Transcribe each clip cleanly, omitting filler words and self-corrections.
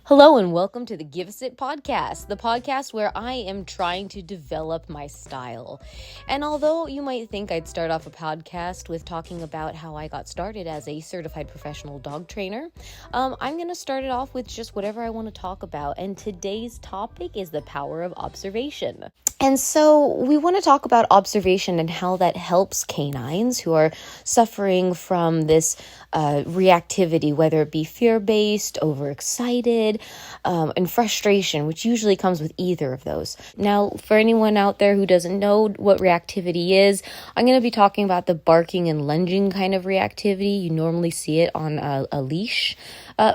Hello and welcome to the Give a Sit podcast, the podcast where I am trying to develop my style. And although you might think I'd start off a podcast with talking about how I got started as a certified professional dog trainer, I'm going to start it off with just whatever I want to talk about. And today's topic is the power of observation. And so we want to talk about observation and how that helps canines who are suffering from this reactivity, whether it be fear-based, overexcited, and frustration, which usually comes with either of those. Now, for anyone out there who doesn't know what reactivity is, I'm going to be talking about the barking and lunging kind of reactivity. You normally see it on a leash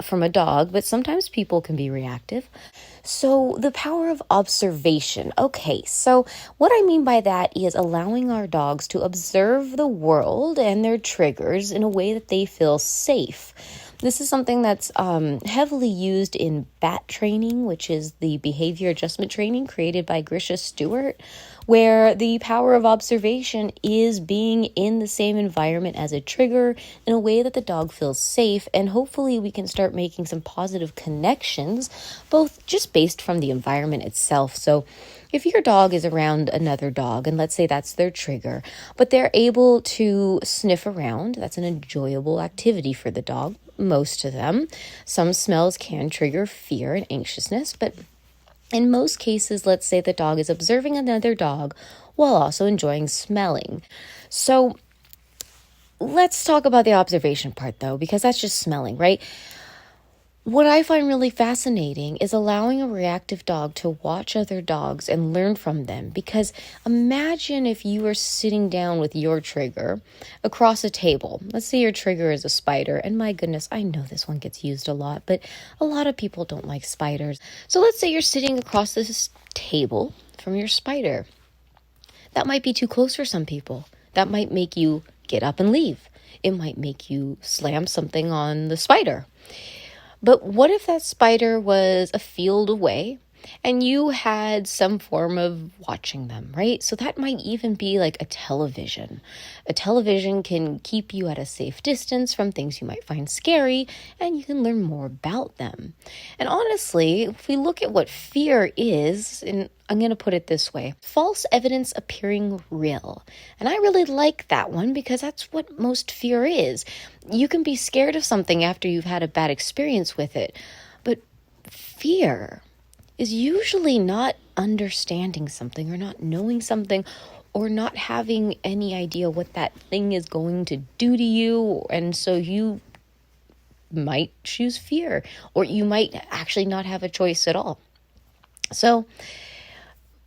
from a dog, but sometimes people can be reactive. So the power of observation. Okay, so what I mean by that is allowing our dogs to observe the world and their triggers in a way that they feel safe. This is something that's heavily used in BAT training, which is the behavior adjustment training created by Grisha Stewart, where the power of observation is being in the same environment as a trigger in a way that the dog feels safe, and hopefully we can start making some positive connections, both just based from the environment itself. So if your dog is around another dog, and let's say that's their trigger, but they're able to sniff around, that's an enjoyable activity for the dog, most of them. Some smells can trigger fear and anxiousness, but in most cases, let's say the dog is observing another dog while also enjoying smelling. So let's talk about the observation part though, because that's just smelling, right? What I find really fascinating is allowing a reactive dog to watch other dogs and learn from them. Because imagine if you were sitting down with your trigger across a table. Let's say your trigger is a spider. And my goodness, I know this one gets used a lot, but a lot of people don't like spiders. So let's say you're sitting across this table from your spider. That might be too close for some people. That might make you get up and leave. It might make you slam something on the spider. But what if that spider was a field away and you had some form of watching them, right? So that might even be like a television. A television can keep you at a safe distance from things you might find scary, and you can learn more about them. And honestly, if we look at what fear is, and I'm going to put it this way, false evidence appearing real. And I really like that one because that's what most fear is. You can be scared of something after you've had a bad experience with it, but fear is usually not understanding something or not knowing something or not having any idea what that thing is going to do to you. And so you might choose fear, or you might actually not have a choice at all. So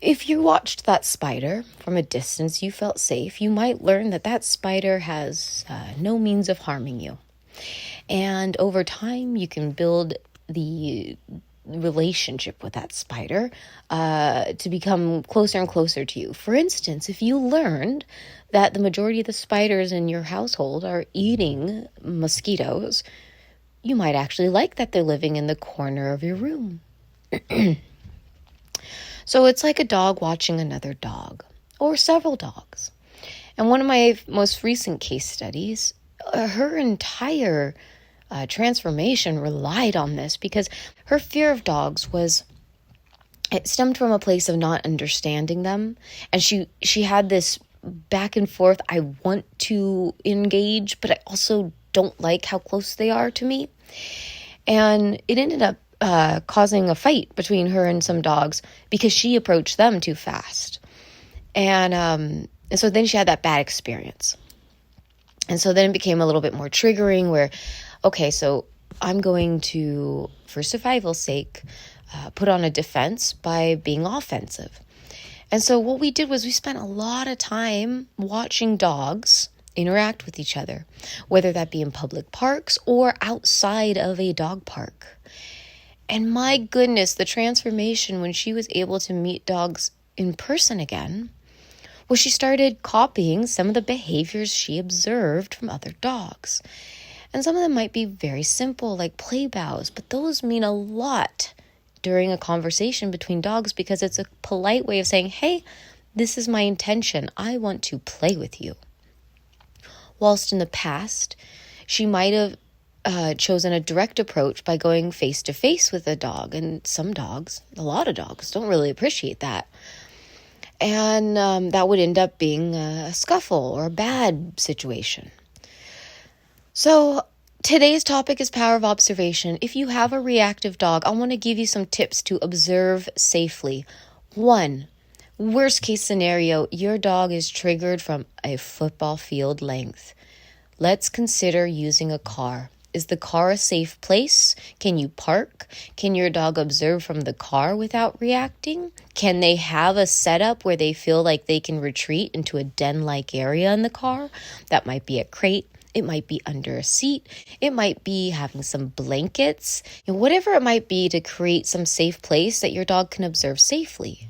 if you watched that spider from a distance, you felt safe, you might learn that that spider has no means of harming you. And over time, you can build the relationship with that spider to become closer and closer to you. For instance, if you learned that the majority of the spiders in your household are eating mosquitoes, you might actually like that they're living in the corner of your room. So it's like a dog watching another dog, or several dogs. And one of my most recent case studies, her entire transformation relied on this, because her fear of dogs it stemmed from a place of not understanding them. And she had this back and forth, I want to engage, but I also don't like how close they are to me. And it ended up causing a fight between her and some dogs because she approached them too fast. And so then she had that bad experience. And so then it became a little bit more triggering where, okay, so I'm going to, for survival's sake, put on a defense by being offensive. And so what we did was we spent a lot of time watching dogs interact with each other, whether that be in public parks or outside of a dog park. And my goodness, the transformation when she was able to meet dogs in person again, well, she started copying some of the behaviors she observed from other dogs. And some of them might be very simple, like play bows, but those mean a lot during a conversation between dogs because it's a polite way of saying, hey, this is my intention. I want to play with you. Whilst in the past, she might have chosen a direct approach by going face to face with a dog. And some dogs, a lot of dogs, don't really appreciate that. And that would end up being a scuffle or a bad situation. So today's topic is power of observation. If you have a reactive dog, I want to give you some tips to observe safely. 1, worst case scenario, your dog is triggered from a football field length. Let's consider using a car. Is the car a safe place? Can you park? Can your dog observe from the car without reacting? Can they have a setup where they feel like they can retreat into a den-like area in the car? That might be a crate. It might be under a seat. It might be having some blankets. Whatever it might be to create some safe place that your dog can observe safely.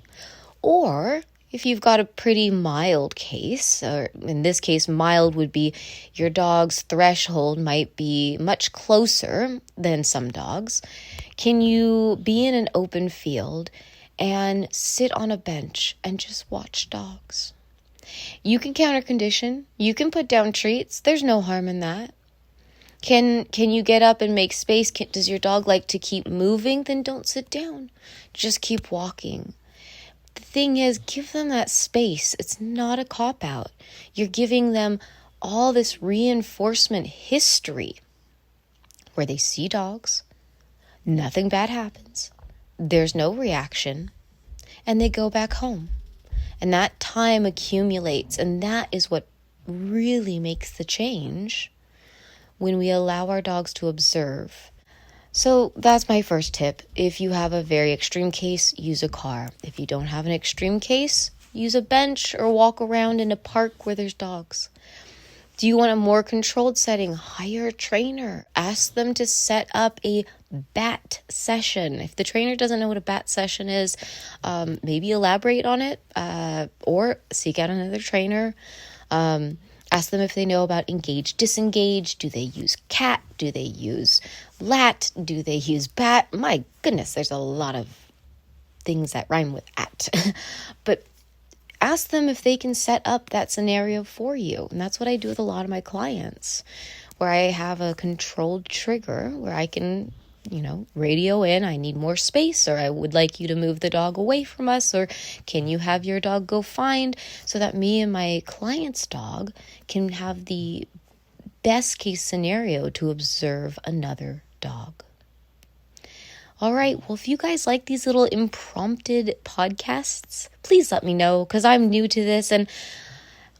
Or if you've got a pretty mild case, or in this case, mild would be your dog's threshold might be much closer than some dogs. Can you be in an open field and sit on a bench and just watch dogs? You can counter condition. You can put down treats. There's no harm in that. Can you get up and make space? Does your dog like to keep moving? Then don't sit down. Just keep walking. The thing is, give them that space. It's not a cop-out. You're giving them all this reinforcement history where they see dogs, nothing bad happens, there's no reaction, and they go back home. And that time accumulates, and that is what really makes the change when we allow our dogs to observe. So that's my first tip. If you have a very extreme case, use a car. If you don't have an extreme case, use a bench or walk around in a park where there's dogs. Do you want a more controlled setting? Hire a trainer. Ask them to set up a bat session. If the trainer doesn't know what a bat session is, maybe elaborate on it or seek out another trainer. Ask them if they know about engage, disengage. Do they use cat? Do they use lat? Do they use bat? My goodness, there's a lot of things that rhyme with at. But ask them if they can set up that scenario for you. And that's what I do with a lot of my clients, where I have a controlled trigger where I can, radio in, I need more space, or I would like you to move the dog away from us, or can you have your dog go find, so that me and my client's dog can have the best case scenario to observe another dog. All right, well, if you guys like these little impromptu podcasts, please let me know, because I'm new to this, and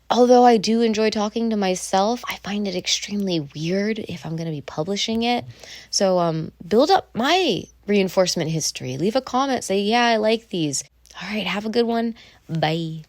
although I do enjoy talking to myself, I find it extremely weird if I'm going to be publishing it. So build up my reinforcement history. Leave a comment. Say, yeah, I like these. All right, have a good one. Bye.